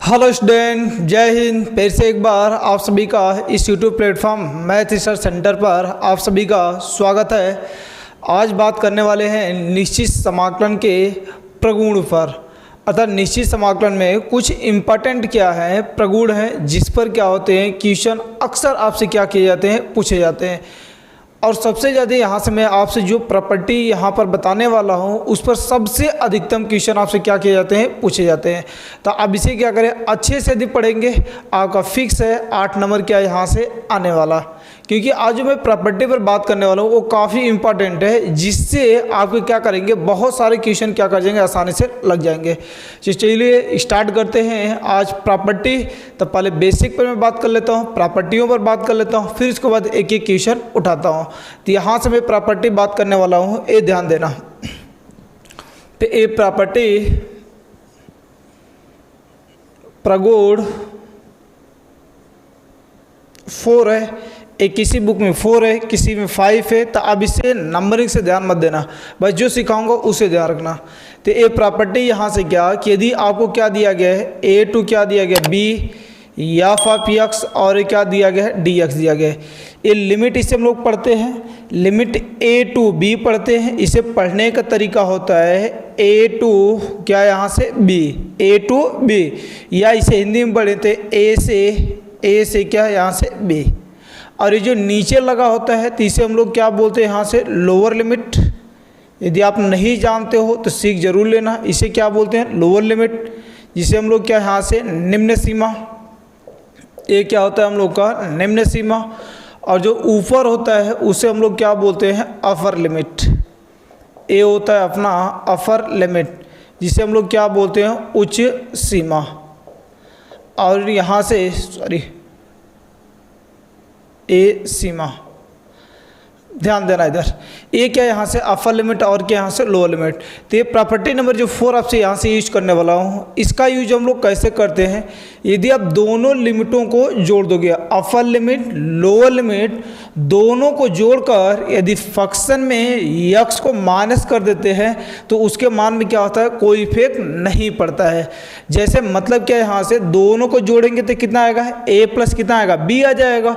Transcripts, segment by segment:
Hello student, जय हिंद। फिर से एक बार आप सभी का इस YouTube platform math research centre पर आप सभी का स्वागत है। आज बात करने वाले हैं निश्चित समाकलन के प्रगुण पर। अर्थात निश्चित समाकलन में कुछ इम्पोर्टेंट क्या है, प्रगुण हैं, जिस पर क्या होते हैं क्वेश्चन अक्सर आपसे क्या किए जाते हैं, पूछे जाते हैं। और सबसे ज़्यादा यहाँ से मैं आपसे जो प्रॉपर्टी यहाँ पर बताने वाला हूँ उस पर सबसे अधिकतम क्वेश्चन आपसे क्या किए जाते हैं, पूछे जाते हैं। तो अब इसे क्या करें, अच्छे से यदि पढ़ेंगे आपका फिक्स है 8 नंबर क्या यहाँ से आने वाला। क्योंकि आज जो मैं प्रॉपर्टी पर बात करने वाला हूँ वो काफ़ी इंपॉर्टेंट है, जिससे आपको क्या करेंगे, बहुत सारे क्वेश्चन क्या कर जाएंगे, आसानी से लग जाएंगे। चलिए स्टार्ट करते हैं आज प्रॉपर्टी। तो पहले बेसिक पर मैं बात कर लेता हूँ, प्रॉपर्टियों पर बात कर लेता हूँ, फिर इसके बाद एक एक क्वेश्चन उठाता हूँ। तो यहाँ से मैं प्रॉपर्टी बात करने वाला हूँ, ये ध्यान देना। तो ये प्रॉपर्टी प्रगुण 4 है। एक किसी बुक में 4 है, किसी में 5 है। तो अब इसे नंबरिंग से ध्यान मत देना, बस जो सिखाऊंगा उसे ध्यान रखना। तो ये प्रॉपर्टी यहाँ से क्या कि यदि आपको क्या दिया गया है, a2 क्या दिया गया, b एफ ऑफ एक्स और क्या दिया गया है, डी एक्स दिया गया है। ये लिमिट इसे हम लोग पढ़ते हैं, लिमिट a टू b पढ़ते हैं। इसे पढ़ने का तरीका होता है a टू क्या यहाँ से b, a टू b, या इसे हिंदी में पढ़े थे a से क्या यहाँ से b। और ये जो नीचे लगा होता है तो इसे हम लोग क्या बोलते हैं यहाँ से लोअर लिमिट। यदि आप नहीं जानते हो तो सीख जरूर लेना, इसे क्या बोलते हैं, लोअर लिमिट, जिसे हम लोग क्या यहाँ से निम्न सीमा। ये क्या होता है हम लोग का निम्न सीमा। और जो ऊपर होता है उसे हम लोग क्या बोलते हैं, अपर लिमिट। ये होता है अपना अपर लिमिट, जिसे हम लोग क्या बोलते हैं, उच्च सीमा। और यहाँ से ए सीमा, ध्यान देना इधर। ये क्या यहाँ से अपर लिमिट और क्या यहाँ से लोअर लिमिट। तो ये प्रॉपर्टी नंबर जो 4 आपसे यहाँ से यूज करने वाला हूँ, इसका यूज हम लोग कैसे करते हैं, यदि आप दोनों लिमिटों को जोड़ दोगे, अपर लिमिट लोअर लिमिट दोनों को जोड़कर यदि फंक्शन में यक्स को माइनस कर देते हैं तो उसके मान में क्या होता है, कोई इफेक्ट नहीं पड़ता है। जैसे मतलब क्या, यहाँ से दोनों को जोड़ेंगे तो कितना आएगा, a प्लस कितना आएगा, b आ जाएगा।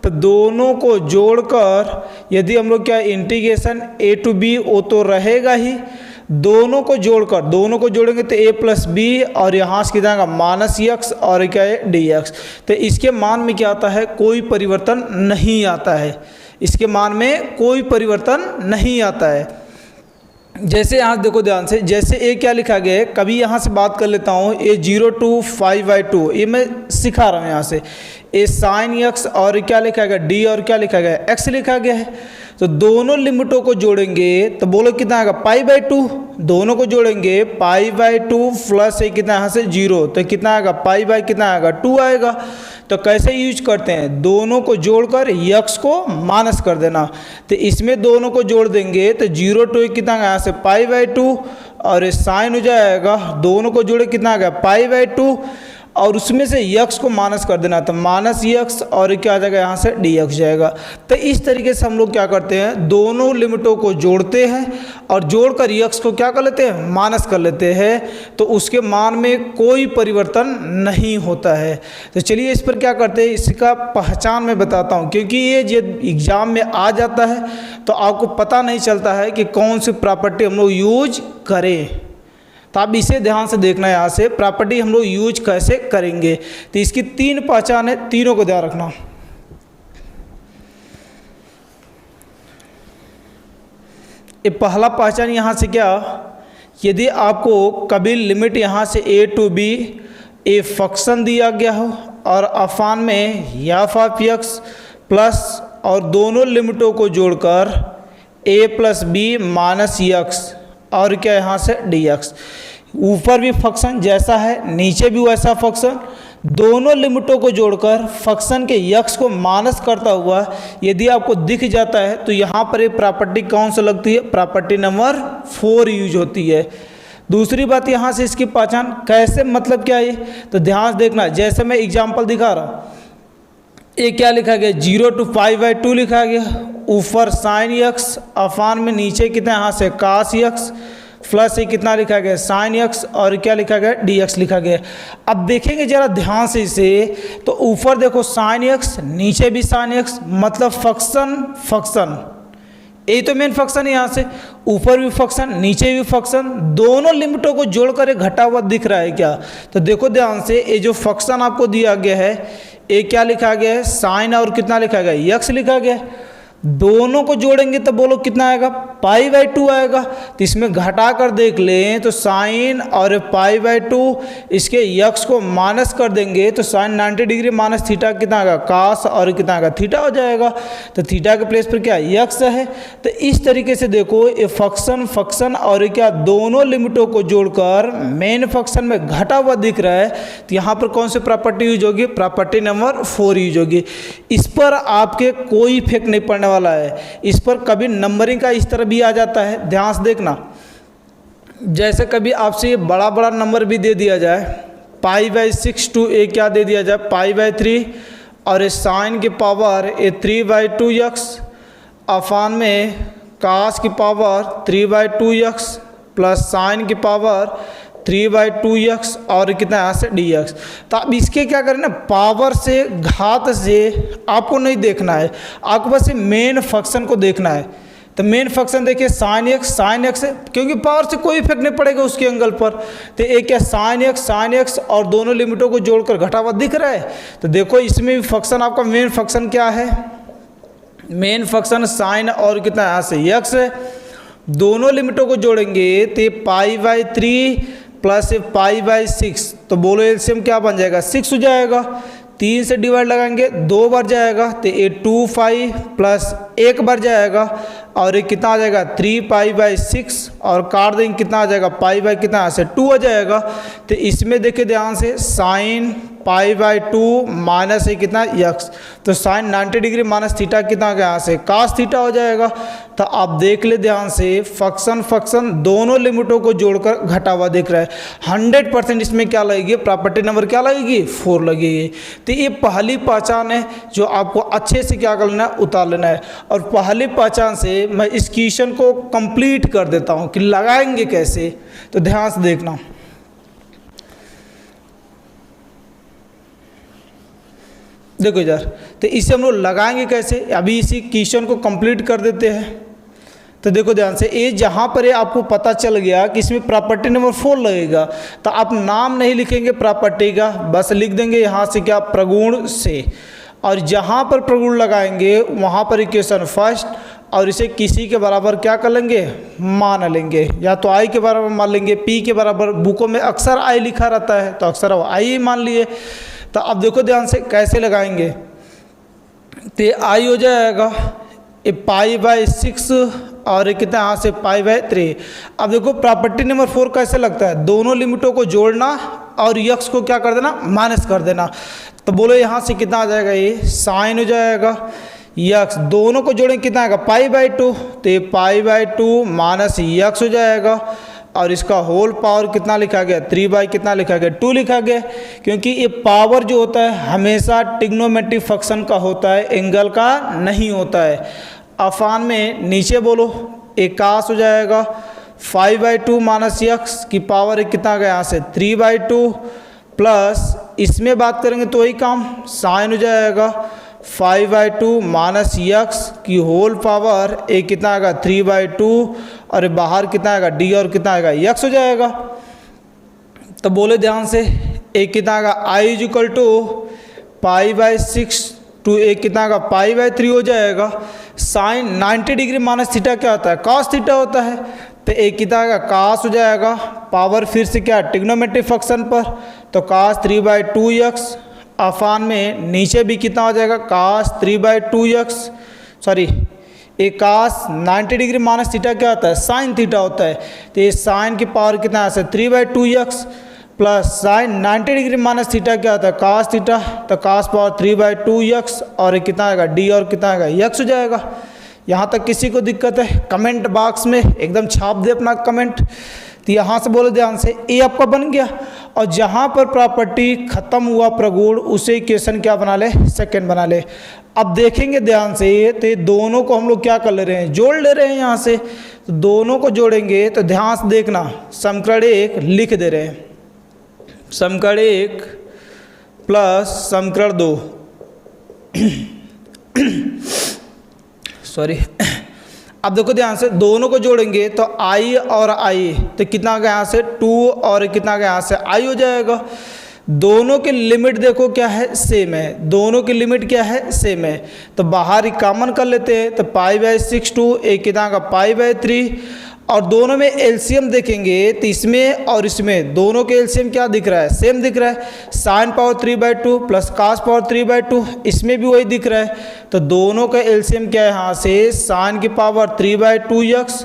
तो दोनों को जोड़कर यदि हम लोग क्या इंटीग्रेशन a टू b, वो तो रहेगा ही, दोनों को जोड़ेंगे तो a प्लस बी, और यहाँ से कितना आएगा माइनस एक्स और क्या है डी एक्स। तो इसके मान में क्या आता है, कोई परिवर्तन नहीं आता है, इसके मान में कोई परिवर्तन नहीं आता है। जैसे यहाँ देखो ध्यान से, जैसे ए क्या लिखा गया है, कभी यहाँ से बात कर लेता हूँ, ए 0 to 5/2, ये मैं सिखा रहा हूँ। यहाँ से ए साइन एक्स और क्या लिखा गया, डी और क्या लिखा गया, एक्स लिखा गया है। तो दोनों लिमिटों को जोड़ेंगे तो बोलो कितना आएगा, π/2। दोनों को जोड़ेंगे π/2 प्लस ए कितना यहाँ से 0, तो कितना आएगा, π कितना आएगा, 2 आएगा। तो कैसे यूज करते हैं, दोनों को जोड़कर यक्स को माइनस कर देना। तो इसमें दोनों को जोड़ देंगे तो 0 to कितना यहाँ से π/2, और ये साइन हो जाएगा, दोनों को जोड़े कितना आ गया, π/2, और उसमें से यक्स को माइनस कर देना, तो माइनस यक्स और क्या आ जाएगा यहाँ से डी एक्स जाएगा। तो इस तरीके से हम लोग क्या करते हैं, दोनों लिमिटों को जोड़ते हैं और जोड़कर यक्स को क्या कर लेते हैं, माइनस कर लेते हैं, तो उसके मान में कोई परिवर्तन नहीं होता है। तो चलिए इस पर क्या करते हैं, इसका पहचान मैं बताता हूँ, क्योंकि ये एग्जाम में आ जाता है तो आपको पता नहीं चलता है कि कौन सी प्रॉपर्टी हम लोग यूज करें। तो आप इसे ध्यान से देखना, यहाँ से प्रॉपर्टी हम लोग यूज कैसे करेंगे। तो इसकी 3 पहचान है, तीनों को ध्यान रखना। ये पहला पहचान यहाँ से क्या, यदि आपको कभी लिमिट यहाँ से a to b a function दिया गया हो और अफान में एफ ऑफ एक्स प्लस और दोनों लिमिटों को जोड़कर a plus B minus X और क्या यहाँ से डी एक्स, ऊपर भी फंक्शन जैसा है नीचे भी वैसा फंक्शन, दोनों लिमिटों को जोड़कर फंक्शन के यक्स को माइनस करता हुआ यदि आपको दिख जाता है तो यहाँ पर ये प्रॉपर्टी कौन सा लगती है, प्रॉपर्टी नंबर 4 यूज होती है। दूसरी बात यहाँ से इसकी पहचान कैसे, मतलब क्या है, तो ध्यान देखना। जैसे मैं एग्जाम्पल दिखा रहा हूँ, ये क्या लिखा गया, 0 to 5/2 लिखा गया, ऊपर साइन एक्स अफान में नीचे कितना यहाँ से कास एक्स, प्लस ये कितना लिखा गया साइन एक्स और क्या लिखा गया डी एक्स लिखा गया। अब देखेंगे जरा ध्यान से इसे, तो ऊपर देखो साइन एक्स, नीचे भी साइन एक्स, मतलब फंक्शन यही तो मेन फंक्शन है। यहाँ से ऊपर भी फंक्शन, नीचे भी फंक्शन, दोनों लिमिटों को जोड़कर एक घटा हुआ दिख रहा है क्या? तो देखो ध्यान से, ये जो फंक्शन आपको दिया गया है ये क्या लिखा गया है साइन और कितना लिखा गया एक्स लिखा गया है। दोनों को जोड़ेंगे तो बोलो कितना आएगा π/2 आएगा। तो इसमें घटा कर देख लें तो साइन और π/2 इसके यक्स को माइनस कर देंगे तो साइन 90 डिग्री माइनस थीटा कितना आएगा कास और कितना आएगा थीटा हो जाएगा। तो थीटा के प्लेस पर क्या यक्स है। तो इस तरीके से देखो ये फंक्शन और क्या दोनों लिमिटों को जोड़कर मेन फंक्शन में घटा हुआ दिख रहा है। तो यहाँ पर कौन सी प्रॉपर्टी यूज होगी? प्रॉपर्टी नंबर 4 यूज होगी। इस पर आपके कोई इफेक्ट नहीं पड़ने वाला है। इस पर कभी नंबरिंग का इस तरह भी आ जाता है, ध्यान से देखना। जैसे कभी आपसे ये बड़ा बड़ा नंबर भी दे दिया जाए π/6 टू ए क्या दे दिया जाए π/3 और ये साइन की पावर ये 3/2x अफान में कास की पावर 3/2x प्लस साइन की पावर 3/2x और कितना यहाँ से dx। तो आप इसके क्या करें ना, पावर से घात से आपको नहीं देखना है, आपको बस मेन फंक्शन को देखना है। तो मेन फंक्शन देखिए साइन एक्स है, क्योंकि पावर से कोई इफेक्ट नहीं पड़ेगा उसके एंगल पर। तो एक क्या साइन एक्स और दोनों लिमिटों को जोड़कर घटा हुआ दिख रहा है। तो देखो इसमें भी फंक्शन आपका मेन फंक्शन क्या है? मेन फंक्शन साइन और कितना यहाँ से एक्स है। दोनों लिमिटों को जोड़ेंगे तो π/3 प्लस π/6, तो बोलो एलसीएम क्या बन जाएगा 6 हो जाएगा। 3 से डिवाइड लगाएंगे 2 बार जाएगा तो ये 2π प्लस 1 बार जाएगा और ये कितना आ जाएगा 3π/6 और काट देंगे कितना आ जाएगा π कितना से 2 आ जाएगा। तो इसमें देखिए ध्यान से साइन π/2 माइनस है कितना x, तो साइन 90 डिग्री माइनस थीटा कितना गया यहाँ से कास थीटा हो जाएगा। तो आप देख ले ध्यान से फंक्शन दोनों लिमिटों को जोड़कर घटा हुआ दिख रहा है। 100% इसमें क्या लगेगी? प्रॉपर्टी नंबर क्या लगेगी 4 लगेगी। तो ये पहली पहचान है जो आपको अच्छे से क्या करना है उतार लेना है। और पहली पहचान से मैं इस क्वेश्चन को कंप्लीट कर देता हूँ कि लगाएंगे कैसे, तो ध्यान से देखना। देखो यार, तो इसे हम लोग लगाएंगे कैसे, अभी इसी क्वेश्चन को कंप्लीट कर देते हैं। तो देखो ध्यान से, ये जहाँ पर ये आपको पता चल गया कि इसमें प्रॉपर्टी नंबर 4 लगेगा, तो आप नाम नहीं लिखेंगे प्रॉपर्टी का, बस लिख देंगे यहाँ से क्या प्रगुण से। और जहाँ पर प्रगुण लगाएंगे वहाँ पर इक्वेशन फर्स्ट और इसे किसी के बराबर क्या कर लेंगे मान लेंगे, या तो आई के बराबर मान लेंगे, पी के बराबर, बुकों में अक्सर आई लिखा रहता है तो अक्सर आई मान लिए। तो अब देखो ध्यान से कैसे लगाएंगे, तो आई हो जाएगा ये π/6 और ये कितना यहाँ से π/3। अब देखो प्रॉपर्टी नंबर 4 कैसे लगता है, दोनों लिमिटों को जोड़ना और यक्स को क्या कर देना माइनस कर देना। तो बोलो यहाँ से कितना आ जाएगा, ये साइन हो जाएगा यक्स, दोनों को जोड़ें कितना आएगा π/2, तो ये π/2 माइनस यक्स हो जाएगा और इसका होल पावर कितना लिखा गया 3 कितना लिखा गया 2 लिखा गया, क्योंकि ये पावर जो होता है हमेशा ट्रिग्नोमेट्रिक फंक्शन का होता है, एंगल का नहीं होता है। अफान में नीचे बोलो एकास हो जाएगा 5/2 माइनस यक्स की पावर कितना गया यहाँ से 3/2 प्लस इसमें बात करेंगे तो वही काम साइन हो जाएगा 5/2 माइनस यक्स की होल पावर एक कितना आएगा 3/2 और बाहर कितना आएगा डी और कितना आएगा यक्स हो जाएगा। तो बोले ध्यान से एक कितना आएगा I is equal to π/6 to एक कितना आएगा π/3 हो जाएगा। साइन 90 डिग्री माइनस थीटा क्या होता है कॉस थीटा होता है, तो एक कितना आएगा कास हो जाएगा, पावर फिर से क्या ट्रिग्नोमेट्रिक फंक्शन पर, तो कास 3/2x अफान में नीचे भी कितना हो जाएगा कास 3/2x, सॉरी एक कास 90 डिग्री माइनस थीटा क्या होता है साइन थीटा होता है, तो ये साइन की पावर कितना है 3/2x plus sign 90 degree minus theta क्या होता है कास थीटा, तो कास पावर 3/2x और ये कितना आएगा डी और कितना आएगा यक्स हो जाएगा। यहाँ तक किसी को दिक्कत है कमेंट बॉक्स में एकदम छाप दे अपना कमेंट। तो यहाँ से बोलो ध्यान से ए आपका बन गया, और जहाँ पर प्रॉपर्टी खत्म हुआ प्रगुण उसे इक्वेशन क्या बना ले, सेकंड बना ले। अब देखेंगे ध्यान से, तो ये दोनों को हम लोग क्या कर ले रहे हैं, जोड़ ले रहे हैं यहाँ से। तो दोनों को जोड़ेंगे तो ध्यान से देखना, समीकरण 1 लिख दे रहे हैं, समीकरण 1 प्लस समीकरण 2 सॉरी। अब देखो ध्यान से, दोनों को जोड़ेंगे तो आई और आई, तो कितना आ गया यहाँ से 2 और कितना आ गया यहाँ से आई हो जाएगा। दोनों की लिमिट देखो क्या है, सेम है, दोनों की लिमिट क्या है, सेम है। तो बाहर ही कॉमन कर लेते हैं, तो π/6 2 एक कितना का π/3, और दोनों में एलसीएम देखेंगे तो इसमें और इसमें दोनों के एलसीएम क्या दिख रहा है, सेम दिख रहा है। sin power 3/2 plus cos power 3/2, इसमें भी वही दिख रहा है। तो दोनों का एलसीएम क्या है यहाँ से, sin की पावर 3/2x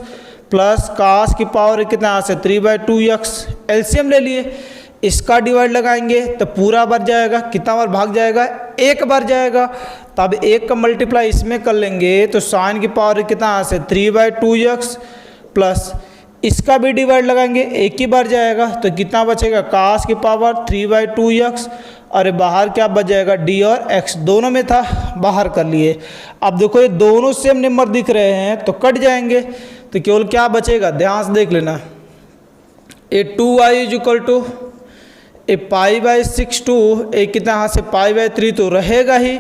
प्लस cos की पावर कितना यहाँ से 3/2x, एलसीएम ले लिए। इसका डिवाइड लगाएंगे तो पूरा बार जाएगा, कितना बार भाग जाएगा, एक बार जाएगा। तब एक का मल्टीप्लाई इसमें कर लेंगे तो sin की पावर कितना यहाँ से 3/2x प्लस इसका भी डिवाइड लगाएंगे, एक ही बार जाएगा तो कितना बचेगा, cos की पावर 3/2x, और बाहर क्या बच जाएगा, d और x दोनों में था, बाहर कर लिए। अब देखो ये दोनों सेम नंबर दिख रहे हैं तो कट जाएंगे, तो केवल क्या बचेगा, ध्यान से देख लेना, ए 2y इज इक्वल टू ए π/6 2 एक कितना यहाँ से π/3 तो रहेगा ही,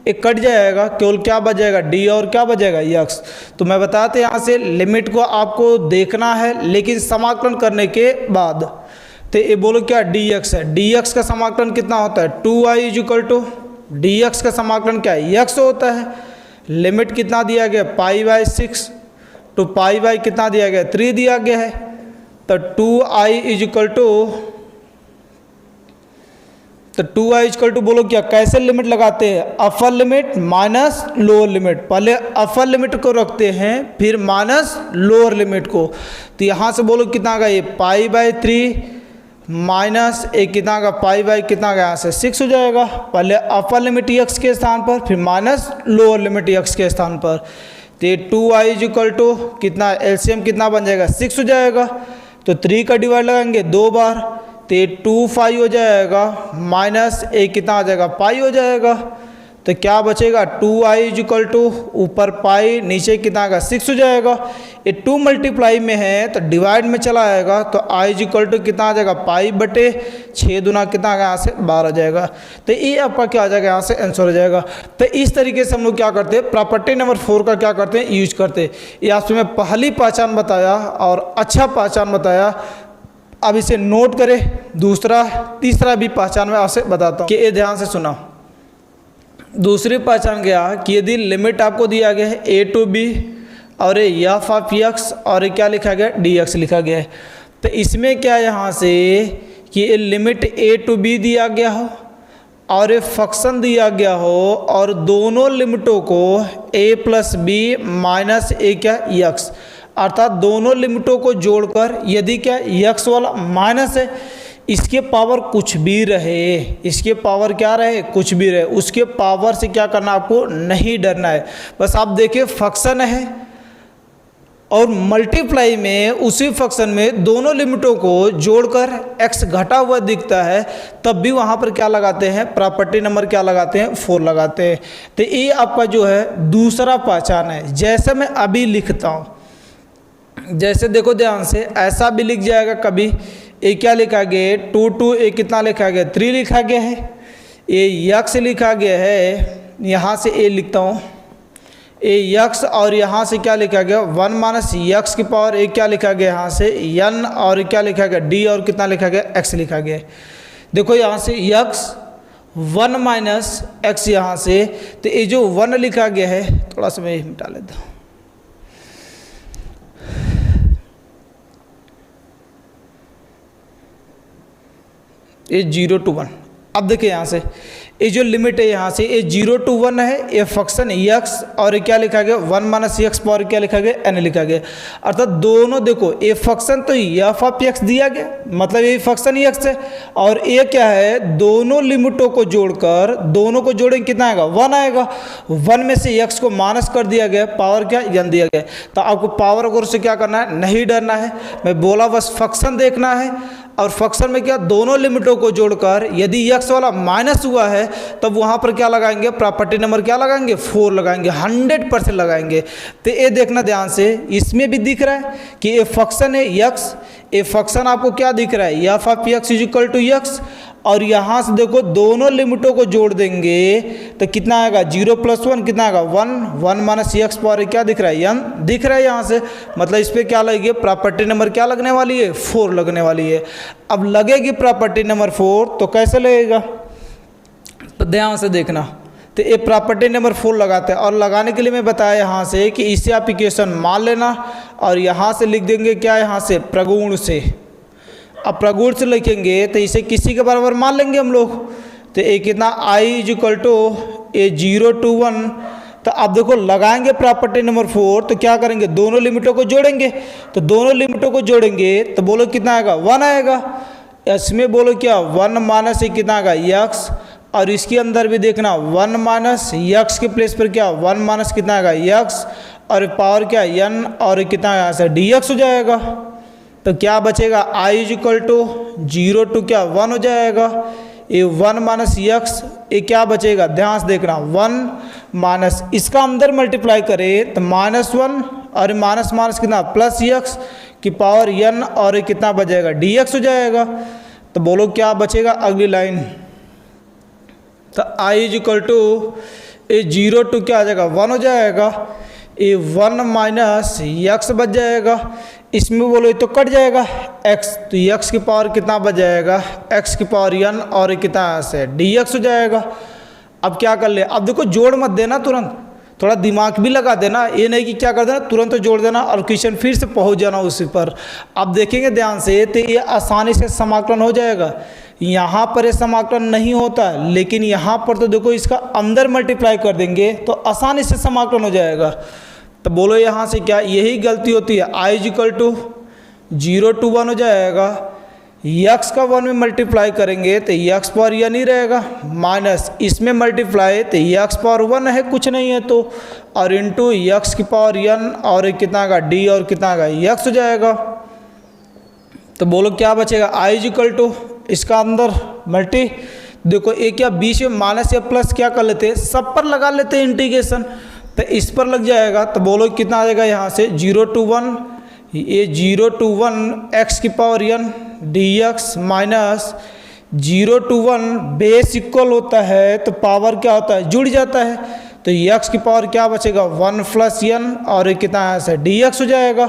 एक कट जाएगा, केवल क्या बच जाएगा, d और क्या बच जाएगा, x। तो मैं बताते यहाँ से लिमिट को आपको देखना है, लेकिन समाकलन करने के बाद। तो ये बोलो क्या dx है, dx का समाकलन कितना होता है, 2y is equal to dx का समाकलन क्या है, x होता है। लिमिट कितना दिया गया, π/6 टू π/ कितना दिया गया, 3 दिया गया है। तो 2y इज इक्वल टू, तो 2y इक्वल टू बोलो क्या, कैसे लिमिट लगाते हैं, upper limit minus lower limit. पहले अपर लिमिट को रखते हैं फिर माइनस लोअर लिमिट को। तो यहाँ से बोलो कितना का, ये π/3 माइनस एक कितना का π/ कितना का यहाँ से 6 हो जाएगा। पहले अपर लिमिट x के स्थान पर फिर माइनस लोअर लिमिट x के स्थान पर। तो ये 2y इक्वल टू कितना, एलसीएम कितना बन जाएगा, 6 हो जाएगा। तो 3 का डिवाइड लगाएंगे 2 बार, तो 2 हो जाएगा, माइनस एक कितना आ जाएगा, पाई हो जाएगा। तो क्या बचेगा, 2i इक्वल टू ऊपर पाई नीचे कितना आएगा, 6 हो जाएगा। ये 2 मल्टीप्लाई में है तो डिवाइड में चला आएगा, तो i इक्वल टू कितना आ जाएगा, पाई बटे 6 दूना कितना आएगा, यहाँ से 12 हो जाएगा। तो ये आपका क्या आ जाएगा, यहाँ से आंसर हो जाएगा। तो इस तरीके से हम लोग क्या करते हैं, प्रॉपर्टी नंबर 4 का क्या करते हैं, यूज करते हैं। ये आपसे मैं पहली पहचान बताया और अच्छा पहचान बताया, अब इसे नोट करें। दूसरा तीसरा भी पहचान मैं आपसे बताता हूँ कि ये ध्यान से सुना। दूसरी पहचान क्या कि यदि लिमिट आपको दिया गया है a टू b और एफ ऑफ x और ये क्या लिखा गया, dx लिखा गया है, तो इसमें क्या यहाँ से कि ये लिमिट a टू b दिया गया हो और ये फंक्शन दिया गया हो और दोनों लिमिटों को a प्लस बी माइनस ए क्या x, अर्थात दोनों लिमिटों को जोड़कर यदि क्या x वाला माइनस है, इसके पावर कुछ भी रहे, इसके पावर क्या रहे, कुछ भी रहे, उसके पावर से क्या करना, आपको नहीं डरना है। बस आप देखिए फंक्शन है और मल्टीप्लाई में उसी फंक्शन में दोनों लिमिटों को जोड़कर x घटा हुआ दिखता है, तब भी वहाँ पर क्या लगाते हैं, प्रॉपर्टी नंबर क्या लगाते हैं, 4 लगाते हैं। तो ये आपका जो है दूसरा पहचान है। जैसे मैं अभी लिखता हूँ, जैसे देखो ध्यान से, ऐसा भी लिख जाएगा कभी, ए क्या लिखा गया, 2 ए कितना लिखा गया, 3 लिखा गया है, ए x लिखा गया है, यहाँ से ए लिखता हूँ, ए x और यहाँ से क्या लिखा गया, 1 माइनस x की पावर ए क्या लिखा गया, यहाँ से n और क्या लिखा गया, d और कितना लिखा गया, x लिखा गया। देखो यहाँ से x 1 माइनस x यहाँ से, तो ये जो 1 लिखा गया है, थोड़ा सा मैं मिटा लेता हूँ, ये 0 to 1। अब देखिए यहाँ से ये जो लिमिट है यहाँ से ये 0 to 1 है, ये फंक्शन x और ये क्या लिखा गया 1 माइनस एक्स पावर क्या लिखा गया n लिखा गया। अर्थात दोनों देखो ये फंक्शन तो f ऑफ x दिया गया, मतलब ये फंक्शन x है, और ये क्या है दोनों लिमिटों को जोड़कर दोनों को जोड़ेंगे कितना आएगा 1 आएगा। 1 में से x को माइनस कर दिया गया, पावर क्या n दिया गया। तो आपको पावर और से क्या करना है, नहीं डरना है, मैं बोला बस फंक्शन देखना है। और फंक्शन में क्या दोनों लिमिटों को जोड़कर यदि x वाला माइनस हुआ है तब वहाँ पर क्या लगाएंगे, प्रॉपर्टी नंबर क्या लगाएंगे 4 लगाएंगे, 100% लगाएंगे। तो ये देखना ध्यान से, इसमें भी दिख रहा है कि ये फंक्शन है x, ये फंक्शन आपको क्या दिख रहा है f of x is equal to x, और यहाँ से देखो दोनों लिमिटों को जोड़ देंगे तो कितना आएगा 0 + 1 कितना आएगा 1, 1 माइनस एक्स पावर क्या दिख रहा है n दिख रहा है यहाँ से, मतलब इस पर क्या लगेगी प्रॉपर्टी नंबर क्या लगने वाली है 4 लगने वाली है। अब लगेगी प्रॉपर्टी नंबर 4 तो कैसे लगेगा, तो ध्यान से देखना। तो ये प्रॉपर्टी नंबर 4 लगाते हैं, और लगाने के लिए मैं बताया यहाँ से कि इसे आप इक्वेशन मान लेना और यहाँ से लिख देंगे क्या, यहाँ से प्रगुण से। अब प्रगुण से लिखेंगे तो इसे किसी के बराबर मान लेंगे हम लोग। तो ये कितना i इज इक्वल टू ये 0 to 1। तो अब देखो लगाएंगे प्रॉपर्टी नंबर 4 तो क्या करेंगे दोनों लिमिटों को जोड़ेंगे, तो दोनों लिमिटों को जोड़ेंगे तो बोलो कितना आएगा 1 आएगा। इसमें बोलो क्या 1 माइनस ये कितना आएगा x, और इसके अंदर भी देखना 1 माइनस x के प्लेस पर क्या 1 माइनस कितना आएगा x, और पावर क्या n, और कितना यहाँ से dx हो जाएगा। तो क्या बचेगा i is equal to 0 to क्या 1 हो जाएगा, ये 1 माइनस x, ये क्या बचेगा ध्यान से देखना 1 माइनस इसका अंदर मल्टीप्लाई करें तो -1, और माइनस माइनस कितना प्लस x की पावर n, और ये कितना बचेगा dx हो जाएगा। तो बोलो क्या बचेगा अगली लाइन, तो i इज इक्वल टू ये 0 to क्या आ जाएगा 1 हो जाएगा, ये 1 माइनस x बच जाएगा, इसमें बोलो ये तो कट जाएगा x, तो x की पावर कितना बच जाएगा x की पावर n, और कितना से dx हो जाएगा। अब क्या कर ले, अब देखो जोड़ मत देना तुरंत, थोड़ा दिमाग भी लगा देना, ये नहीं कि क्या कर देना तुरंत तो जोड़ देना और क्वेश्चन फिर से पहुंच जाना उसी पर। अब देखेंगे ध्यान से तो ये आसानी से समाकलन हो जाएगा। यहाँ पर ये समाकलन नहीं होता, लेकिन यहाँ पर तो देखो इसका अंदर मल्टीप्लाई कर देंगे तो आसानी से समाकलन हो जाएगा। तो बोलो यहाँ से क्या यही गलती होती है, i is equal to 0 to 1 हो जाएगा, x का 1 में मल्टीप्लाई करेंगे तो x पावर n ही रहेगा, माइनस इसमें मल्टीप्लाई तो x पावर 1 है कुछ नहीं है तो, और इंटू x की पावर n, और कितना का d, और कितना का x हो जाएगा। तो बोलो क्या बचेगा i इज इक्वल टू इसका अंदर मल्टी, देखो एक क्या बीच में माइनस या प्लस क्या कर लेते हैं सब पर लगा लेते हैं इंटीग्रेशन, तो इस पर लग जाएगा। तो बोलो कितना आ जाएगा यहाँ से 0 to 1, ये 0 to 1 x की power n dx minus 0 to 1 base equal होता है तो पावर क्या होता है जुड़ जाता है, तो x की पावर क्या बचेगा 1 + n, और कितना यहाँ से dx हो जाएगा।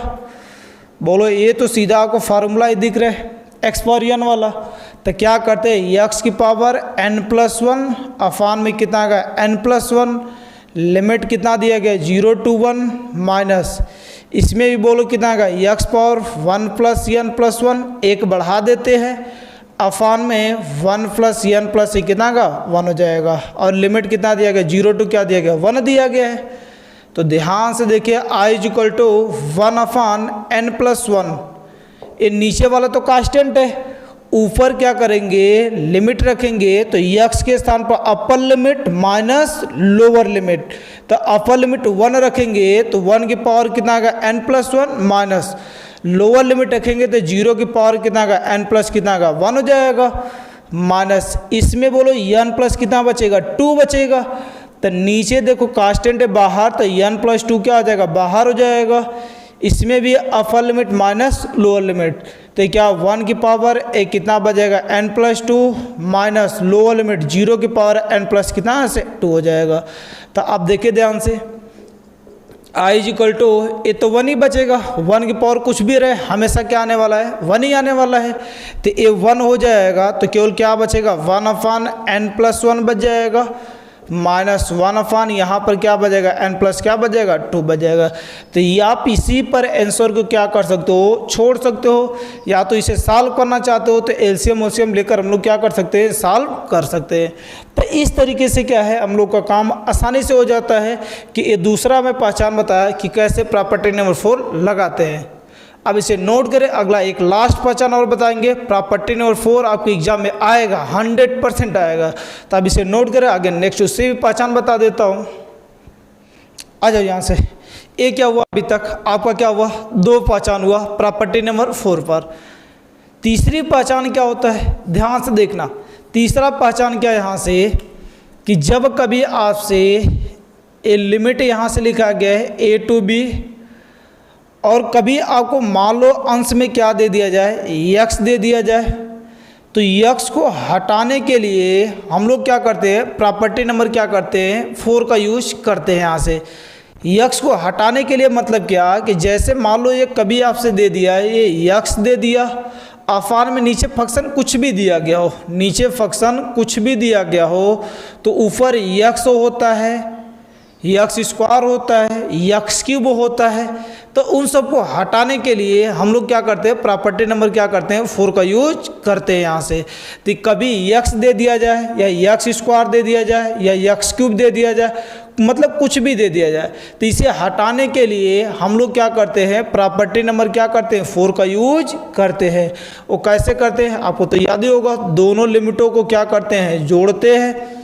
बोलो ये तो सीधा आपको फार्मूला ही दिख रहा है x पावर n वाला। तो क्या करते हैं x की पावर n+1 अफान में कितना आएगा n+1, लिमिट कितना दिया गया 0 to 1 माइनस इसमें भी बोलो कितना आएगा x पावर 1 + n+1, एक बढ़ा देते हैं अफान में 1 + n+ कितना का 1 हो जाएगा, और लिमिट कितना दिया गया 0 to क्या दिया गया 1 दिया गया है। तो ध्यान से देखिए i is equal to 1/n+1, ये नीचे वाला तो कांस्टेंट है, ऊपर क्या करेंगे लिमिट रखेंगे तो x के स्थान पर upper limit minus lower limit, तो अपर लिमिट 1 रखेंगे तो 1 की पावर कितना आएगा n+1 माइनस लोअर लिमिट रखेंगे तो 0 की पावर कितना आएगा n+ कितना आएगा 1 हो जाएगा, माइनस इसमें बोलो n+ कितना बचेगा 2 बचेगा। तो नीचे देखो कांस्टेंट है बाहर तो n+2 क्या आ जाएगा बाहर हो जाएगा, इसमें भी upper limit minus lower limit, तो क्या 1 की पावर एक कितना बचेगा n+2 माइनस लोअर लिमिट 0 की पावर n+ कितना से 2 हो जाएगा। तो अब देखिए ध्यान से i इज इक्वल टू ये तो 1 ही बचेगा, 1 की पावर कुछ भी रहे हमेशा क्या आने वाला है 1 ही आने वाला है, तो ये 1 हो जाएगा तो केवल क्या बचेगा 1/n+1 बच जाएगा, -1/, यहाँ पर क्या बचेगा n प्लस क्या बचेगा 2 बचेगा। तो ये आप इसी पर आंसर को क्या कर सकते हो, छोड़ सकते हो, या तो इसे सॉल्व करना चाहते हो तो एलसीएम ओसीएम लेकर हम लोग क्या कर सकते हैं, सॉल्व कर सकते हैं। तो इस तरीके से क्या है हम लोग का काम आसानी से हो जाता है कि ये दूसरा हमें पहचान बताया कि कैसे प्रॉपर्टी नंबर 4 लगाते हैं। अब इसे नोट करें, अगला एक लास्ट पहचान और बताएंगे। प्रॉपर्टी नंबर 4 आपके एग्जाम में आएगा, 100% आएगा। तो अब इसे नोट करें, आगे नेक्स्ट उससे भी पहचान बता देता हूँ। आ जाओ यहाँ से। ये क्या हुआ, अभी तक आपका क्या हुआ, 2 पहचान हुआ प्रॉपर्टी नंबर 4 पर। तीसरी पहचान क्या होता है, ध्यान से देखना। तीसरा पहचान क्या है यहाँ से कि जब कभी आपसे ए लिमिट यहाँ से लिखा गया है a to b, और कभी आपको मान लो अंश में क्या दे दिया जाए, x दे दिया जाए, तो x को हटाने के लिए हम लोग क्या करते हैं, प्रॉपर्टी नंबर क्या करते हैं, 4 का यूज करते हैं। यहाँ से x को हटाने के लिए मतलब क्या कि जैसे मान लो ये कभी आपसे दे दिया है, ये x दे दिया, अफान में नीचे फंक्शन कुछ भी दिया गया हो, नीचे फंक्शन कुछ भी दिया गया हो, तो ऊपर x होता है, x स्क्वायर होता है, x क्यूब होता है। तो उन सबको हटाने के लिए हम लोग क्या करते हैं, प्रॉपर्टी नंबर क्या करते हैं, 4 का यूज करते हैं यहाँ से। तो कभी x दे दिया जाए या x स्क्वायर दे दिया जाए या x क्यूब दे दिया जाए, मतलब कुछ भी दे दिया जाए, तो इसे हटाने के लिए हम लोग क्या करते हैं, प्रॉपर्टी नंबर क्या करते हैं, 4 का यूज करते हैं। वो कैसे करते हैं आपको तो याद ही होगा, दोनों लिमिटों को क्या करते हैं, जोड़ते हैं,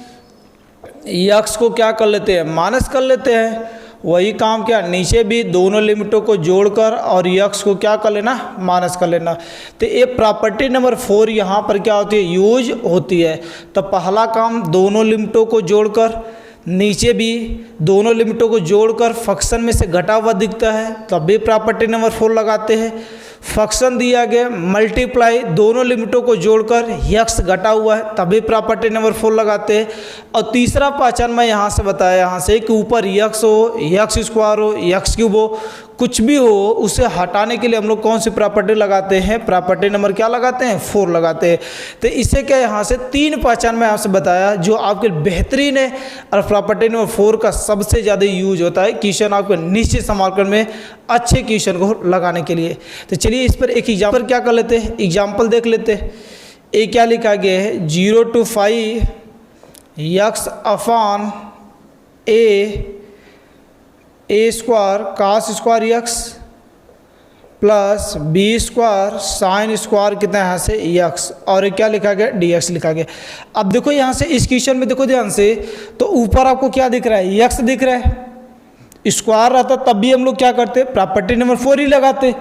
x को क्या कर लेते हैं, माइनस कर लेते हैं। वही काम क्या, नीचे भी दोनों लिमिटों को जोड़कर और x को क्या कर लेना, माइनस कर लेना। तो ये प्रॉपर्टी नंबर 4 यहाँ पर क्या होती है, यूज होती है। तो पहला काम दोनों लिमिटों को जोड़कर, नीचे भी दोनों लिमिटों को जोड़कर फंक्शन में से घटा हुआ दिखता है तब भी प्रॉपर्टी नंबर 4 लगाते हैं। फंक्शन दिया गया मल्टीप्लाई, दोनों लिमिटों को जोड़कर x घटा हुआ है तभी प्रॉपर्टी नंबर 4 लगाते हैं। और तीसरा पहचान मैं यहाँ से बताया, यहाँ से कि ऊपर x हो, x स्क्वायर हो, x क्यूब हो, कुछ भी हो, उसे हटाने के लिए हम लोग कौन सी प्रॉपर्टी लगाते हैं, प्रॉपर्टी नंबर क्या लगाते हैं, 4 लगाते हैं। तो इससे क्या यहाँ से 3 पहचान मैं आपसे बताया जो आपके बेहतरीन है और प्रॉपर्टी नंबर 4 का सबसे ज़्यादा यूज होता है क्वेश्चन आपको निश्चित समाकलन में अच्छे क्वेश्चन को लगाने के लिए। तो चलिए इस पर एक एग्जाम्पल क्या कर लेते हैं, एग्जाम्पल देख लेते हैं। ये क्या लिखा गया है, 0 to 5 x upon a square cos square x plus b square sine square कितना यहाँ से x, और क्या लिखा गया, dx लिखा गया। अब देखो यहाँ से इस क्वेश्चन में देखो ध्यान से, तो ऊपर आपको क्या दिख रहा है, x दिख रहा है। स्क्वायर रहता तब भी हम लोग क्या करते, प्रॉपर्टी नंबर 4 ही लगाते।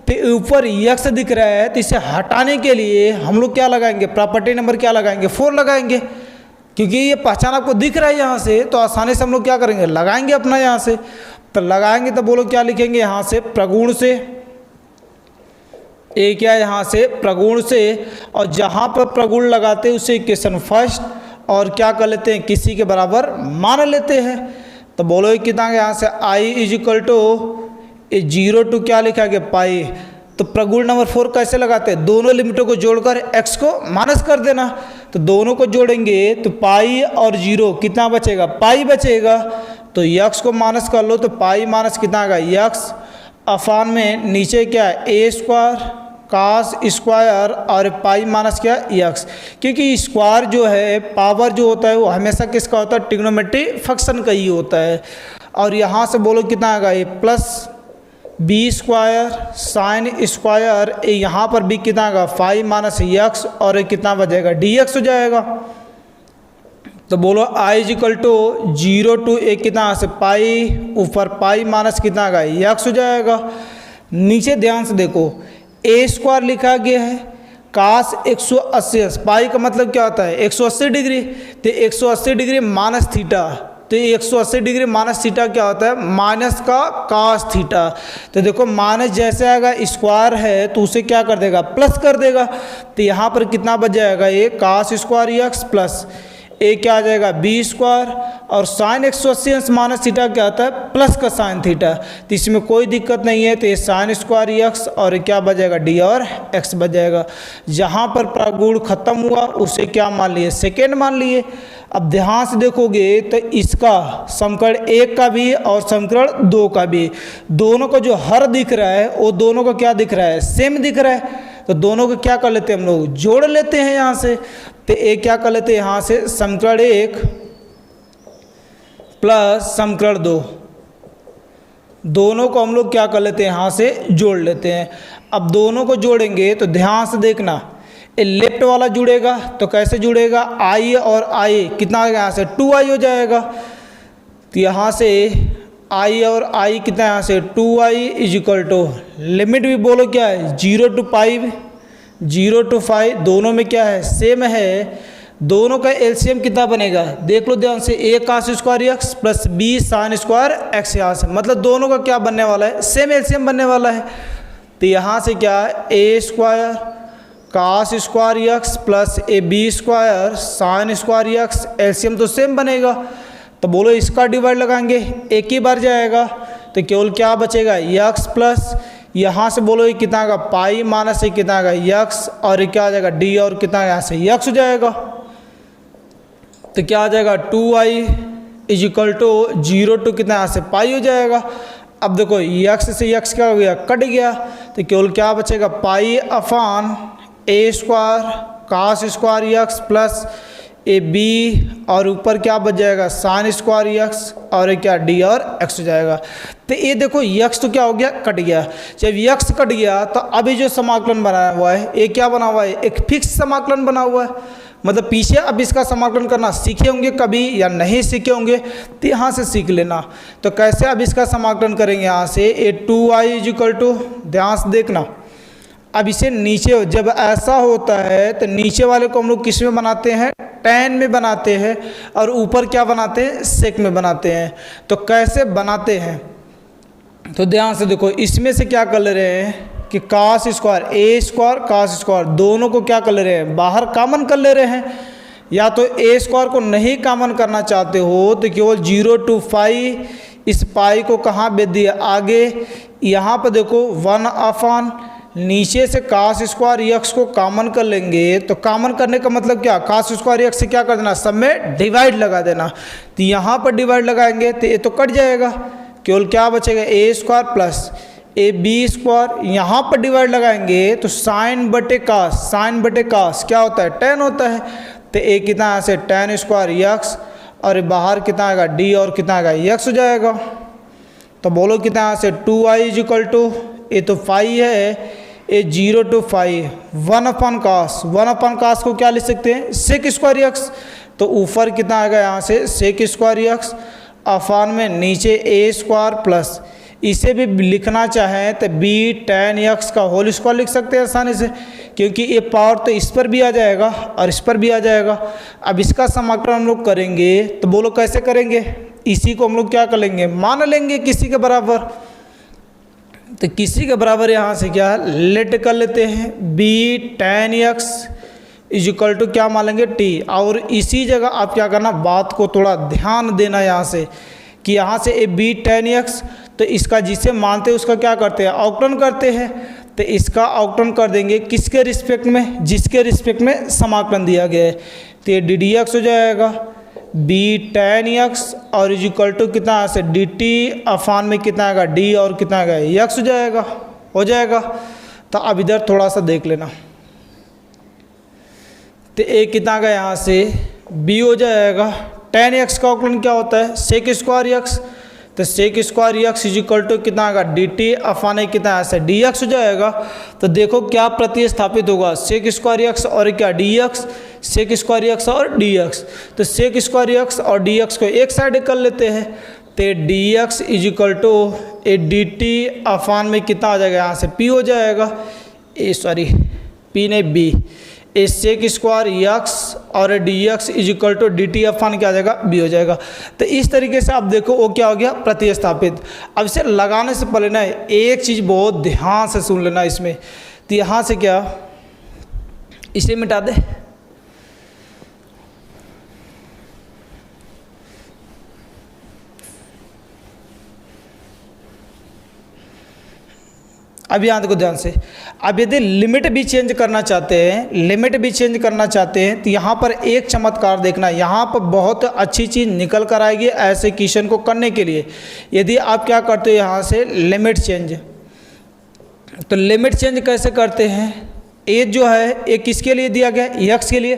तो ऊपर x दिख रहा है तो इसे हटाने के लिए हम लोग क्या लगाएंगे, प्रॉपर्टी नंबर क्या लगाएंगे, 4 लगाएंगे। क्योंकि ये पहचान आपको दिख रहा है यहाँ से, तो आसानी से हम लोग क्या करेंगे, लगाएंगे अपना यहाँ से। तो लगाएंगे तो बोलो क्या लिखेंगे यहाँ से, प्रगुण से, ए क्या यहाँ से प्रगुण से, और जहाँ पर प्रगुण लगाते हैं उसे इक्वेशन फर्स्ट और क्या कर लेते हैं, किसी के बराबर मान लेते हैं। तो बोलो कितना यहाँ से i is equal to 0 to क्या लिखा गया, पाई। तो प्रगुण नंबर 4 कैसे लगाते हैं, दोनों लिमिटों को जोड़कर x को माइनस कर देना। तो दोनों को जोड़ेंगे तो पाई और 0 कितना बचेगा, पाई बचेगा। तो x को माइनस कर लो तो पाई माइनस कितना आएगा, x अफान में नीचे क्या है, a स्क्वायर कास स्क्वायर और पाई माइनस क्या, x। क्योंकि स्क्वायर जो है, पावर जो होता है वो हमेशा किसका होता है, ट्रिग्नोमेट्री फंक्शन का ही होता है। और यहाँ से बोलो कितना आएगा, ये plus b square sine square, यहाँ पर भी कितना आएगा, 5 माइनस x, और ये कितना बचेगा, dx हो जाएगा। तो बोलो i is equal to 0 to a कितना से पाई, ऊपर पाई माइनस कितना आएगा, x हो जाएगा। नीचे ध्यान से देखो, a स्क्वायर लिखा गया है, कास 180, पाई का मतलब क्या होता है, 180 डिग्री। तो 180 डिग्री माइनस थीटा, तो 180 डिग्री माइनस थीटा क्या होता है, माइनस का कास थीटा। तो देखो माइनस जैसे आएगा, स्क्वायर है तो उसे क्या कर देगा, प्लस कर देगा। तो यहाँ पर कितना बच जाएगा, ये कास स्क्वायर x प्लस ए क्या आ जाएगा, बी स्क्वायर, और साइन 180 अंश माइनस थीटा क्या होता है, प्लस का साइन थीटा। तो इसमें कोई दिक्कत नहीं है, तो ये साइन स्क्वायर एक्स और क्या बचेगा, डी और एक्स बच जाएगा। जहाँ पर प्रगुण खत्म हुआ उसे क्या मान लिए, सेकेंड मान लिए। अब ध्यान से देखोगे तो इसका समीकरण 1 का भी और समीकरण 2 का भी, दोनों का जो हर दिख रहा है वो दोनों का क्या दिख रहा है, सेम दिख रहा है। तो दोनों को क्या कर लेते हैं हम लोग, जोड़ लेते हैं यहाँ से। तो एक क्या कर लेते हैं यहाँ से, समीकरण 1 प्लस समीकरण 2, दोनों को हम लोग क्या कर लेते हैं, यहाँ से जोड़ लेते हैं। अब दोनों को जोड़ेंगे तो ध्यान से देखना, ये लेफ्ट वाला जुड़ेगा तो कैसे जुड़ेगा, आई और आई कितना आ गया यहाँ से 2i हो जाएगा। तो यहाँ से आई और आई कितना यहाँ से 2i is equal to, limit भी बोलो क्या है 0 to 5, दोनों में क्या है, सेम है। दोनों का एलसीएम कितना बनेगा, देख लो ध्यान से, a cos square X plus b sign square x, यहाँ से मतलब दोनों का क्या बनने वाला है, सेम एलसीएम बनने वाला है। तो यहाँ से क्या है, a square cos square X plus A B square sine square X, LCM तो सेम बनेगा। तो बोलो इसका डिवाइड लगाएंगे, एक ही बार जाएगा, तो केवल क्या बचेगा, यक्स प्लस यहाँ से बोलो ये कितना आएगा, पाई माइनस ये कितना आएगा यक्स, और ये क्या आ जाएगा डी, और कितना यहाँ से यक्स हो जाएगा। तो क्या आ जाएगा 2i is equal to 0 to कितना यहाँ से पाई हो जाएगा। अब देखो यक्स से यक्स क्या हो गया, कट गया, तो केवल क्या बचेगा, pi upon A square cos square x plus A B, और ऊपर क्या बच जाएगा साइन स्क्वायर यक्स, और ये क्या डी और एक्स हो जाएगा। तो ये देखो यक्स तो क्या हो गया, कट गया। जब यक्स कट गया तो अभी जो समाकलन बनाया हुआ है ये क्या बना हुआ है, एक फिक्स समाकलन बना हुआ है। मतलब पीछे अब इसका समाकलन करना सीखे होंगे कभी या नहीं सीखे होंगे, तो यहाँ से सीख लेना। तो कैसे अब इसका समाकलन करेंगे, यहाँ से ए 2i इज इक्वल टू, ध्यान से देखना, अब इसे नीचे जब ऐसा होता है तो नीचे वाले को हम लोग किस में बनाते हैं, tan में बनाते हैं, और ऊपर क्या बनाते हैं, sec में बनाते हैं। तो कैसे बनाते हैं, तो ध्यान से देखो, इसमें से क्या कर ले रहे हैं कि cos स्क्वायर ए स्क्वायर cos स्क्वायर, दोनों को क्या कर ले रहे हैं, बाहर कॉमन कर ले रहे हैं। या तो ए स्क्वायर को नहीं कॉमन करना चाहते हो तो केवल 0 to 5, इस पाई को कहाँ भेज दिया, आगे। यहाँ पर देखो 1 अपान नीचे से cos स्क्वायर यक्स को कॉमन कर लेंगे। तो कॉमन करने का मतलब क्या, cos स्क्वायर यक्स से क्या कर देना, सब में डिवाइड लगा देना। तो यहाँ पर डिवाइड लगाएंगे तो ये तो कट जाएगा, केवल क्या बचेगा A square plus A B square. यहाँ पर डिवाइड लगाएंगे तो साइन बटे कास क्या होता है, tan होता है। तो ए कितना यहाँ से tan स्क्वायर यक्स, और बाहर कितना आएगा डी, और कितना आएगा यक्स हो जाएगा। तो बोलो कितना यहाँ से 2i इज इक्वल टू, ये तो 5 है, ए 0 to 5 1 अपान कास को क्या लिख सकते हैं, सेक स्क्वायर यक्स। तो ऊपर कितना आएगा यहाँ से सेक स्क्वायर यक्स, अपान में नीचे ए स्क्वायर प्लस, इसे भी लिखना चाहें तो बी tan यक्स का होल स्क्वायर लिख सकते हैं आसानी से, क्योंकि ये पावर तो इस पर भी आ जाएगा और इस पर भी आ जाएगा। अब इसका समाकलन हम लोग करेंगे तो बोलो कैसे करेंगे, इसी को हम लोग क्या कर लेंगे, मान लेंगे किसी के बराबर। तो किसी के बराबर यहाँ से क्या लेट कर लेते हैं, B tan X is equal to क्या मान लेंगे टी। और इसी जगह आप क्या करना, बात को थोड़ा ध्यान देना यहाँ से, कि यहाँ से ए बी tan यक्स, तो इसका जिसे मानते हैं उसका क्या करते हैं, अवकलन करते हैं। तो इसका अवकलन कर देंगे किसके रिस्पेक्ट में, जिसके रिस्पेक्ट में समाकलन दिया गया है। तो ये डी डी एक्स हो जाएगा, बी tan यक्स और इज इक्वल टू कितना यहाँ से डी टी अफान में कितना आएगा डी, और कितना आएगा यक्स हो जाएगा। तो अब इधर थोड़ा सा देख लेना, तो ए कितना का यहाँ से बी हो जाएगा। tan यक्स का अवकलन क्या होता है, सेक स्क्वायर यक्स। तो sec square x is equal to कितना आएगा डी टी अफान कितना ऐसे डी एक्स हो जाएगा। तो देखो क्या प्रतिस्थापित होगा, सेक स्क्वायर यक्स और क्या D X, sec square X और डी एक्स। तो सेक स्क्वायर यक्स और डी एक्स को एक साइड कर लेते हैं, तो D X is equal to A D T upon में कितना आ जाएगा यहाँ से पी हो जाएगा, पी नहीं B, A sec square X और D X is equal to D T upon क्या आ जाएगा बी हो जाएगा। तो इस तरीके से आप देखो वो क्या हो गया प्रतिस्थापित। अब इसे लगाने से पहले ना एक चीज़ बहुत ध्यान से सुन लेना इसमें, तो यहाँ से क्या इसे मिटा दे, अब यहाँ देखो ध्यान से, अब यदि लिमिट भी चेंज करना चाहते हैं तो यहाँ पर एक चमत्कार देखना, यहाँ पर बहुत अच्छी चीज़ निकल कर आएगी ऐसे क्वेश्चन को करने के लिए। यदि आप क्या करते हो यहाँ से लिमिट चेंज, तो लिमिट चेंज कैसे करते हैं, ए जो है ये किसके लिए दिया गया है, एक्स के लिए,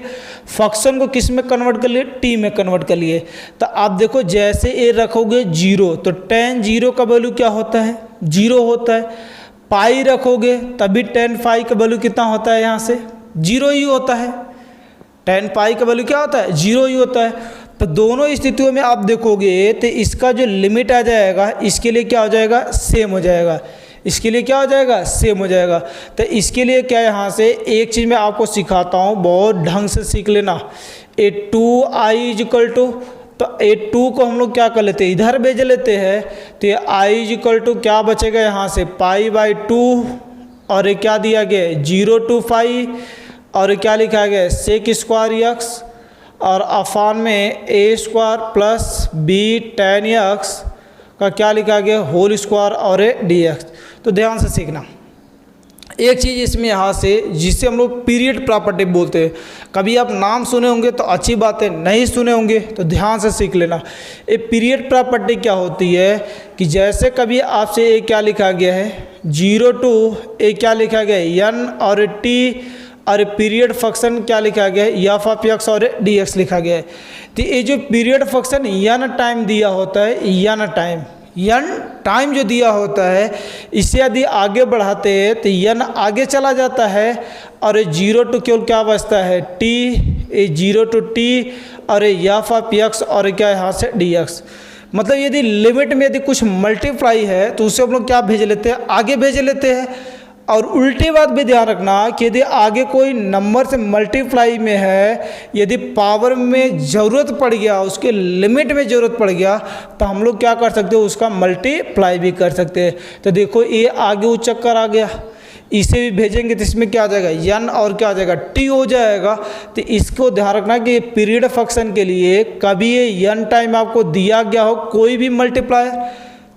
फंक्शन को किस में कन्वर्ट कर लिए, टी में कन्वर्ट कर लिए। तो आप देखो जैसे ए रखोगे 0 तो tan 0 का वैल्यू क्या होता है, 0 होता है। पाई रखोगे तभी tan पाई का वैल्यू कितना होता है, यहाँ से 0 ही होता है। tan पाई का वैल्यू क्या होता है, 0 ही होता है। तो दोनों स्थितियों में आप देखोगे तो इसका जो लिमिट आ जाएगा इसके लिए क्या हो जाएगा, सेम हो जाएगा, इसके लिए क्या हो जाएगा, सेम हो जाएगा। तो इसके लिए क्या, यहाँ से एक चीज़ मैं आपको सिखाता हूँ, बहुत ढंग से सीख लेना। a2i इजिकल टू, तो a2 को हम लोग क्या कर लेते हैं, इधर भेज लेते हैं, तो ये i इजिकल टू क्या बचेगा यहाँ से π/2, और ये क्या दिया गया है 0 to π, और ये क्या लिखा गया है sec² x, और अफान में a² plus b tan x का क्या लिखा गया होल स्क्वायर और ए dx। तो ध्यान से सीखना एक चीज़ इसमें यहाँ से, जिसे हम लोग पीरियड प्रॉपर्टी बोलते हैं। कभी आप नाम सुने होंगे तो अच्छी बात है, नहीं सुने होंगे तो ध्यान से सीख लेना। ये पीरियड प्रॉपर्टी क्या होती है कि जैसे कभी आपसे ये क्या लिखा गया है 0 to ए क्या लिखा गया है n और t, और पीरियड फंक्शन क्या लिखा गया है एफ ऑफ एक्स और dx लिखा गया है। तो ये जो पीरियड फंक्शन n टाइम दिया होता है, n टाइम जो दिया होता है, इसे यदि आगे बढ़ाते हैं तो n आगे चला जाता है, और 0 to केवल क्या बचता है t, 0 to t, और एफ ऑफ एक्स और क्या यहाँ से dx। मतलब यदि लिमिट में यदि कुछ मल्टीप्लाई है तो उसे हम लोग क्या भेज लेते हैं, आगे भेज लेते हैं। और उल्टी बात भी ध्यान रखना कि यदि आगे कोई नंबर से मल्टीप्लाई में है, यदि पावर में ज़रूरत पड़ गया, उसके लिमिट में ज़रूरत पड़ गया, तो हम लोग क्या कर सकते हो, उसका मल्टीप्लाई भी कर सकते हैं। तो देखो ये आगे वो चक्कर आ गया, इसे भी भेजेंगे तो इसमें क्या आ जाएगा n और क्या आ जाएगा t हो जाएगा। तो इसको ध्यान रखना कि पीरियड फंक्शन के लिए कभी ये n टाइम आपको दिया गया हो कोई भी मल्टीप्लायर,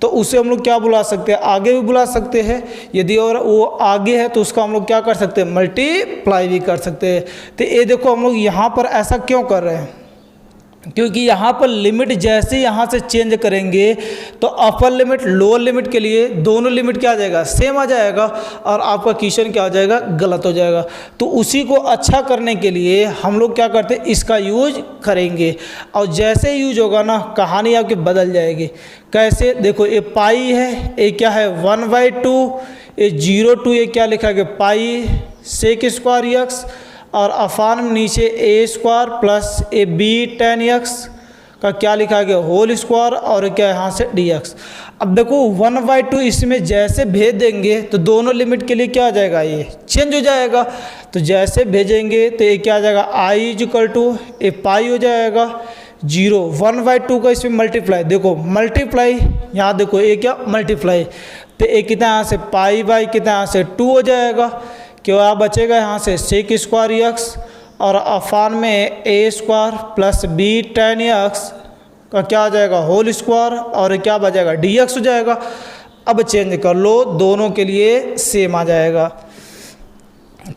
तो उसे हम लोग क्या बुला सकते हैं, आगे भी बुला सकते हैं। यदि और वो आगे है तो उसका हम लोग क्या कर सकते हैं, मल्टीप्लाई भी कर सकते हैं। तो ये देखो हम लोग यहाँ पर ऐसा क्यों कर रहे हैं, क्योंकि यहाँ पर लिमिट जैसे यहाँ से चेंज करेंगे तो अपर लिमिट लोअर लिमिट के लिए दोनों लिमिट क्या आ जाएगा, सेम आ जाएगा, और आपका क्वेश्चन क्या हो जाएगा, गलत हो जाएगा। तो उसी को अच्छा करने के लिए हम लोग क्या करते हैं, इसका यूज करेंगे, और जैसे यूज होगा ना कहानी आपकी बदल जाएगी। कैसे, देखो ये पाई है, ये क्या है 1/2, ये 0 to ये क्या लिखा गया पाई sec² x, और अफान में नीचे a² plus A B tan x का क्या लिखा गया होल स्क्वायर, और क्या यहाँ से dx। अब देखो 1/2 इसमें जैसे भेज देंगे तो दोनों लिमिट के लिए क्या आ जाएगा, ये चेंज हो जाएगा। तो जैसे भेजेंगे तो ये क्या आ जाएगा i इजिकल टू ए पाई हो जाएगा 0, 1/2 का इसमें मल्टीप्लाई, देखो मल्टीप्लाई यहाँ देखो ये क्या मल्टीप्लाई, तो ये कितना यहाँ से पाई कितना यहाँ से 2 हो जाएगा, क्या बचेगा यहाँ से sec² x, और अफान में a² plus b tan x का क्या आ जाएगा होल स्क्वायर, और क्या बचेगा dx हो जाएगा। अब चेंज कर लो, दोनों के लिए सेम आ जाएगा।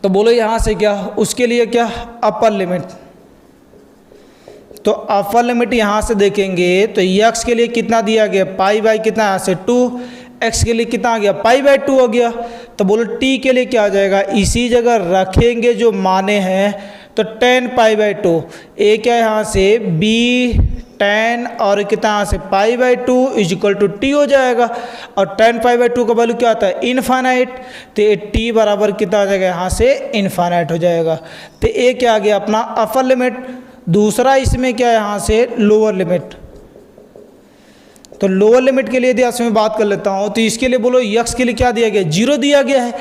तो बोलो यहाँ से क्या, उसके लिए क्या अपर लिमिट, तो अपर लिमिट यहाँ से देखेंगे तो x के लिए कितना दिया गया पाई कितना यहाँ से 2, x के लिए कितना आ गया π/2 हो गया। तो बोलो t के लिए क्या आ जाएगा, इसी जगह रखेंगे जो माने हैं, तो tan π/2, a क्या यहाँ से b tan और कितना यहाँ से π/2 इजिकल टू t हो जाएगा, और tan π/2 का वैल्यू क्या आता है इनफाइनाइट, तो ये t बराबर कितना आ जाएगा यहाँ से इनफाइनाइट हो जाएगा। तो a क्या आ गया अपना अपर लिमिट। दूसरा इसमें क्या है यहाँ से लोअर लिमिट, तो लोअर लिमिट के लिए यदि आज मैं बात कर लेता हूँ तो इसके लिए बोलो x के लिए क्या दिया गया 0 दिया गया है,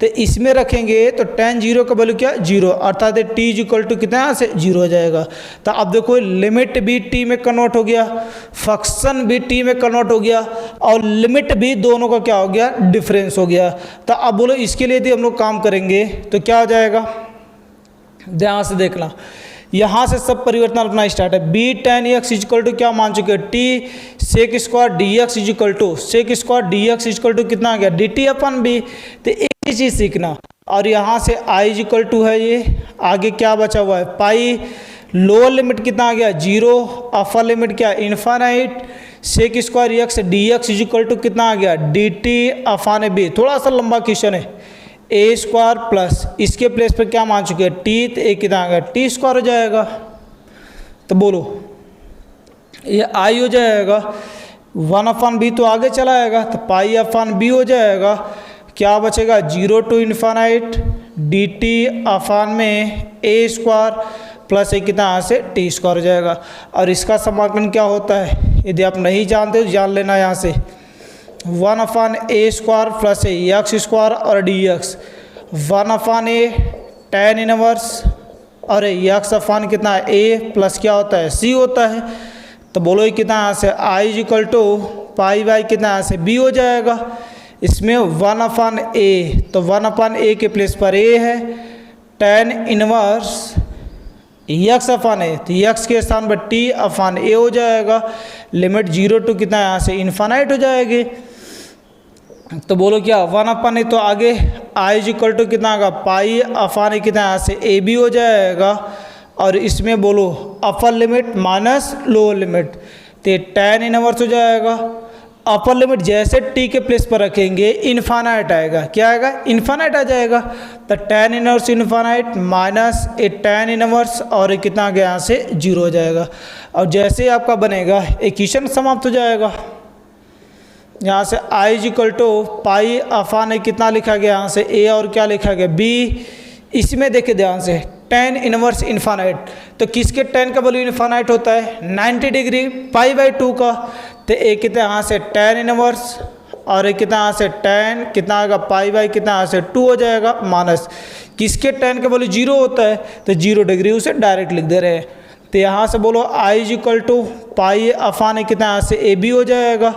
तो इसमें रखेंगे तो tan 0 का वैल्यू क्या 0, अर्थात t इजिकल टू कितना यहाँ से 0 हो जाएगा। तो अब देखो लिमिट भी t में कन्वर्ट हो गया, फंक्शन भी t में कन्वर्ट हो गया, और लिमिट भी दोनों का क्या हो गया डिफरेंस हो गया। तो अब बोलो इसके लिए यदि हम लोग काम करेंगे तो क्या हो जाएगा, ध्यान से देखना। यहाँ से सब परिवर्तन अपना स्टार्ट है। B tan x is equal to क्या मान चुके हैं, T sec square D X is equal to sec square D X is equal to कितना आ गया, डी टी अपन बी। तो एक ही चीज़ सीखना, और यहाँ से आई इजकल टू है, ये आगे क्या बचा हुआ है पाई, लोअर लिमिट कितना आ गया 0, अपर लिमिट क्या infinite, sec square X D X is equal to कितना आ गया डी टी अफान बी। थोड़ा सा लंबा क्वेश्चन है, ए स्क्वायर प्लस इसके प्लेस पे क्या मान चुके हैं टी, तो ए कितना आ गया टी स्क्वायर हो जाएगा। तो बोलो ये आई हो जाएगा, 1 अफान बी तो आगे चला आएगा, तो पाई अफान बी हो जाएगा। क्या बचेगा 0 to infinite D T upon में ए स्क्वायर प्लस ए कितना यहाँ से टी स्क्वायर हो जाएगा। और इसका समाकलन क्या होता है, यदि आप नहीं जानते तो जान लेना यहाँ से, 1 अफान ए स्क्वायर प्लस ए एक्स स्क्वायर और डी एक्स, 1 अफान ए tan इनवर्स और एक्स अफान कितना है ए प्लस क्या होता है सी होता है। तो बोलो ये कितना यहाँ से I equal to pi by कितना यहाँ से बी हो जाएगा। इसमें 1 अफान ए, तो 1 अफान ए के प्लेस पर ए है, tan इनवर्स एक्स अफान ए, तो एक्स के स्थान पर टी अफान ए हो जाएगा। लिमिट 0 टू कितना यहाँ से इन्फानाइट हो जाएगी। तो बोलो क्या 1 अफान ए, तो आगे आई इक्वल टू कितना आएगा पाई अफान ए कितना यहाँ से ए बी हो जाएगा। और इसमें बोलो upper limit minus lower limit, तो tan इनवर्स हो जाएगा। अपर लिमिट जैसे टी के प्लेस पर रखेंगे इन्फानाइट आएगा, क्या आएगा इन्फानाइट आ जाएगा। तो tan इनवर्स इन्फानाइट माइनस ए tan इनवर्स और कितना आ गया यहाँ से 0 हो जाएगा। और जैसे आपका बनेगा इक्वेशन समाप्त हो जाएगा। यहाँ से आई इक्वल टू पाई अफान ए कितना लिखा गया यहाँ से ए और क्या लिखा गया बी। इसमें देखिए ध्यान से tan इनवर्स इन्फानाइट, तो किसके tan का वैल्यू इन्फानाइट होता है 90 डिग्री पाई बाई 2 का। तो ए कितना यहाँ से tan इनवर्स और एक कितना यहाँ से tan कितना आएगा पाई बाई कितना यहाँ से 2 हो जाएगा माइनस किसके tan का वैल्यू 0 होता है, तो 0 डिग्री उसे डायरेक्ट लिख दे रहे हैं। तो यहाँ से बोलो आई इक्वल टू पाई अफान ए कितना यहाँ से ए बी हो जाएगा।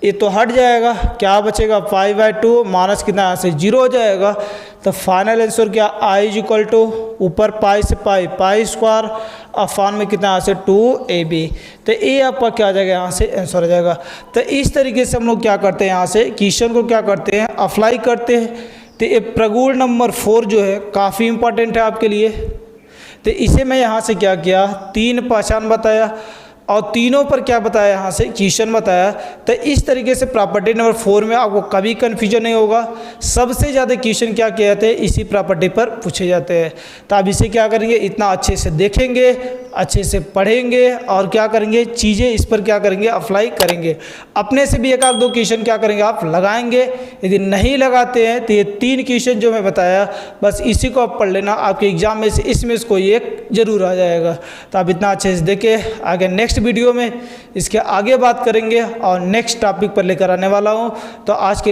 ये तो हट जाएगा, क्या बचेगा पाई बाई 2 माइनस कितना यहाँ से 0 हो जाएगा। तो फाइनल आंसर क्या आई इक्वल टू ऊपर पाई से पाई स्क्वायर अफान में कितना यहाँ से 2 ए बी। तो ए आपका क्या आ जाएगा यहाँ से आंसर हो जाएगा। तो इस तरीके से हम लोग क्या करते हैं यहाँ से क्वेश्चन को क्या करते हैं अप्लाई करते हैं। तो ये प्रगुण नंबर 4 जो है काफ़ी इंपॉर्टेंट है आपके लिए। तो इसे मैं यहाँ से क्या किया 3 पहचान बताया और तीनों पर क्या बताया यहाँ से क्वेश्चन बताया। तो इस तरीके से प्रॉपर्टी नंबर 4 में आपको कभी कन्फ्यूजन नहीं होगा। सबसे ज़्यादा क्वेश्चन क्या किए जाते हैं इसी प्रॉपर्टी पर पूछे जाते हैं। तो आप इसे क्या करेंगे इतना अच्छे से देखेंगे, अच्छे से पढ़ेंगे और क्या करेंगे चीज़ें इस पर क्या करेंगे अप्लाई करेंगे। अपने से भी एक आध 2 क्वेश्चन क्या करेंगे आप लगाएंगे। यदि नहीं लगाते हैं तो ये 3 क्वेश्चन जो मैं बताया बस इसी को आप पढ़ लेना, आपके एग्जाम में से इसमें से कोई एक जरूर आ जाएगा। तो आप इतना अच्छे से देखें, आगे नेक्स्ट वीडियो में इसके आगे बात करेंगे और नेक्स्ट टॉपिक पर लेकर आने वाला हूं। तो आज के लिए